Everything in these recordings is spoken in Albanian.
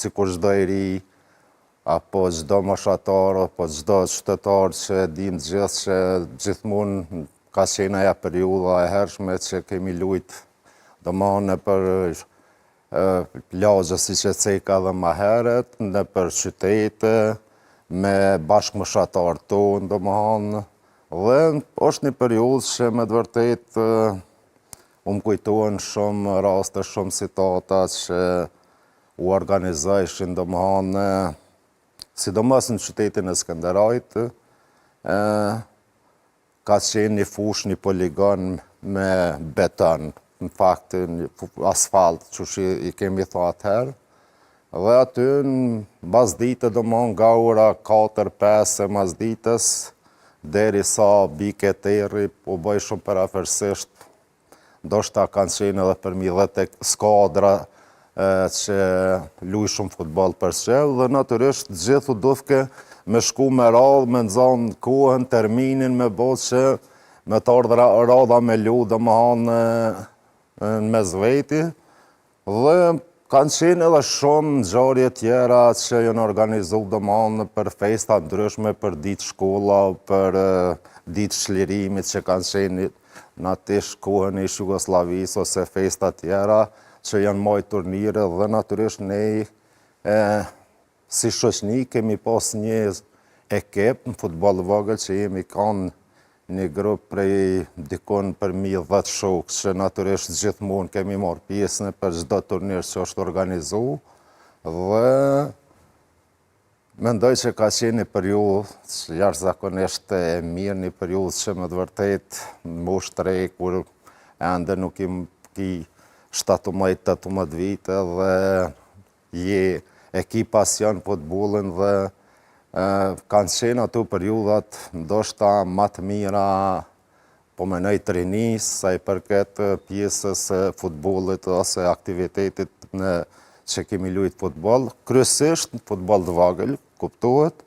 sikur çdo i ri, apo çdo moshatar, apo çdo qytetar që dim gjithë që gjithmonë ka qenë ajo periudha e hershme që kemi lujt domthonë për plazhe siç e ceka edhe më herët, në për qytete, me bashkëmoshatarët tonë, domthonë, dhe është një periudhë që me të vërtetë më kujtohen shumë raste, shumë situata që u organizojshin, domthonë, sidomos në qytetin e Skënderajit, ka qenë një fush, një poligon me beton, në fakt asfalt, që i kemi thënë atëherë, dhe aty në bazdite domthonë nga ora 4-5 e mazditës, deri sa bike terri, po bëj shumë parafërsisht, ndoshta kanë qenë edhe për 10 skadra që luj shumë futboll për shell, dhe natyrisht gjithu dufke me shku me radhë, me nxanë kohën, terminin, me bot që me të ardhra radha me lu, domthonë në mesveti, dhe kanë qenë edhe shumë ngjarje tjera që janë organizu domthonë për festa ndryshme, për ditë shkolla, për ditë çlirimit që kanë qenë në atë kohën e Jugosllavisë ose festa tjera që janë marrë turnire, dhe natyrisht ne si shoqni kemi pas një ekip në futboll vogël që jemi kanë një grup prej dikon për 10 shokë që natyrisht gjithmonë kemi marrë pjesën për çdo turnir që është organizu, dhe mendoj që ka qenë një periudhë jashtëzakonisht e mirë, një periudhë që me të vërtet moshë të re, kur ende nuk ki 17-18 vite, dhe e ki pasion futbollin, dhe kanë qenë ato periudhat ndoshta më të mira, po menoj të rinis, sa i përket pjesës futbollit ose aktivitetit që kemi lujt futboll, kryesisht futboll të vogël, kuptohet,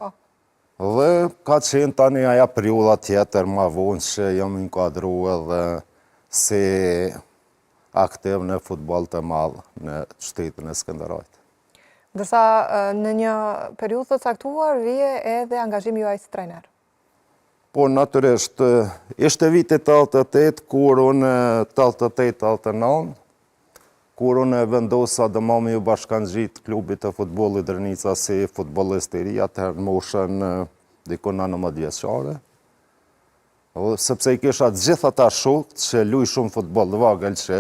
dhe ka qenë tani aja periudha tjetër më vonë që jam inkuadru edhe si aktiv në futboll të madh në qytetin e Skënderajit. Ndërsa në një periudhë të caktuar vije edhe angazhimi juaj si trajner. Po, natyrisht, ishte vitit 88, kur unë 88-89, kur unë vendosa dëmami u bashkangjit klubit të futbollit Drenica si futbollist i ri, atëherë në moshën dikon 19 vjeçare. Sepse i kisha gjitha ta shokët që luj shumë futboll të vogël që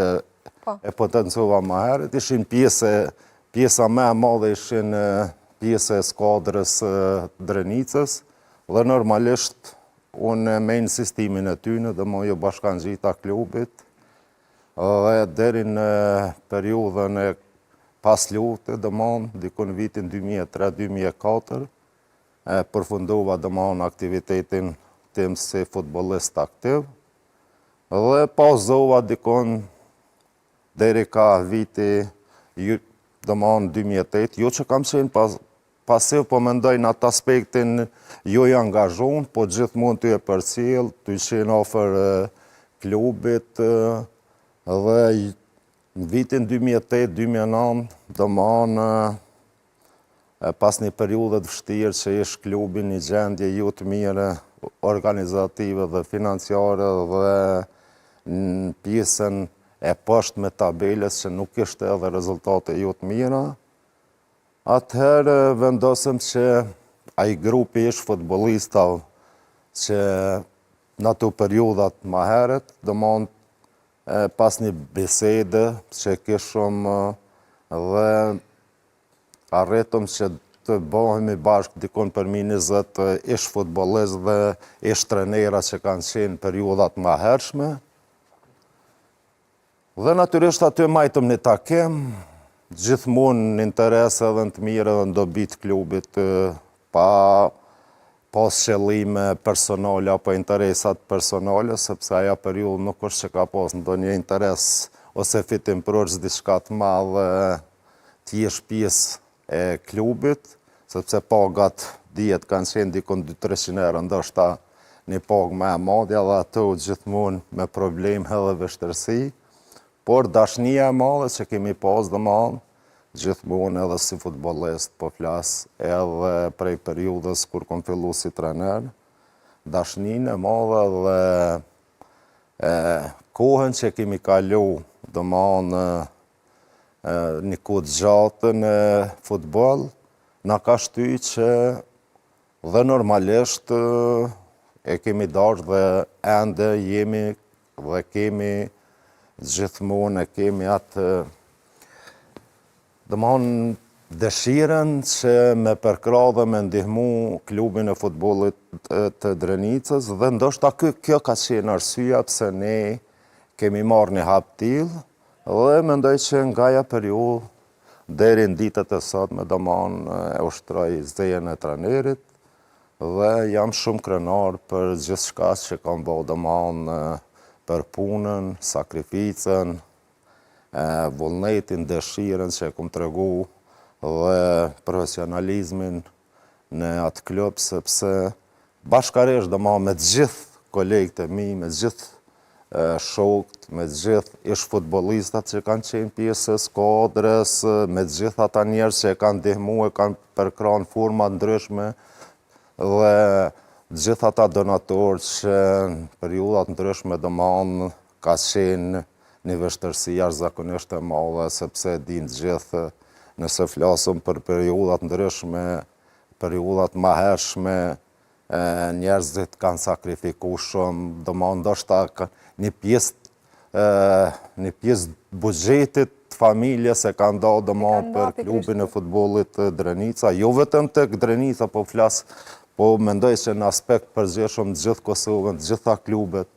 e potencova më herët, ishin pjesa me e madhe ishin pjesë e skadrës Drenicës, dhe normalisht unë me insistimin e tyne dhe më ju bashkangjita klubit, dhe deri në periudhën e pas lufte, dikun vitin 2003-2004, përfundova aktivitetin tim si futbollist aktiv, dhe pauzova dikun deri ka viti 2008, jo që kam qenë pasiv, po mendoj në atë aspektin jo i angazhon, po gjithmonë ty e përcjell, ty qenë ofër klubit, dhe në vitin 2008-2009, pas një periudhe të vështirë që ish klubi një gjendje ju të mire, organizative dhe financiare, dhe në pjesën e poshtë me tabeles që nuk ishte edhe rezultate ju të mira, atëherë vendosëm që ai grupi ish futbollistav që në ato periudat më herët, pas një bisede që kishëm dhe arritëm që të bëhemi bashkë dikon për 20 ish futbollist dhe ish trenera që kanë qenë periudat më hershme. Dhe natyrisht aty majtëm një takim, gjithmonë në interes edhe në të mirë edhe në dobit klubit, pa pas qëllime personale apo interesat personale, sepse aja periudhë nuk është që ka pas ndonjë interes ose fitim proç diçka të madhe të jesh pjesë e klubit, sepse pagat dihet kanë qenë dikon 200-300 euro, ndoshta një pagë më e madhe, dhe ato gjithmonë me problem edhe vështirësi. Por dashnia e madhe që kemi pas gjithmonë edhe si futbollist, po flas edhe prej periudhës kur kom fillu si trener, dashninë e madhe dhe kohën që kemi kalu, domthonë një kohë të gjatë në futboll, na ka shty që dhe normalisht e kemi dashur dhe ende jemi dhe kemi gjithmonë kemi atë domthonë dëshiren që me përkra dhe me ndihmu klubin e futbollit të Drenicës dhe ndoshta kjo ka qenë arsyeja pse ne kemi marrë një hap tillë dhe mendoj që nga ajo periudhë deri në ditët e sotme domthonë e ushtroj zëjen e trajnerit dhe jam shumë krenar për gjithçka që kam bërë domthonë për punën, sakrificën, vullnetin, dëshiren që e kom tregu dhe profesionalizmin në atë klub, sepse bashkarisht domthonë me të gjithë kolegët e mi, me të gjithë shokët, me të gjithë ish futbollistat që kanë qenë pjesë e skuadrës, me të gjithë ata njerëz që e kanë ndihmu, e kanë përkrahur forma ndryshme dhe të gjithë ata donatorë që në periudhat ndryshme domthonë ka qenë një vështirësi jashtëzakonisht e madhe, sepse dinë të gjithë nëse flasëm për periudhat ndryshme, periudhat më hershme, njerëzit kanë sakrifikuar shumë, domthonë ndoshta një pjesë buxhetit të familjes e kanë dhënë domthonë për klubin e futbollit të Drenica, jo vetëm tek Drenica po flas, po mendoj që në aspekt përgjithshëm të gjithë Kosovën, të gjitha klubet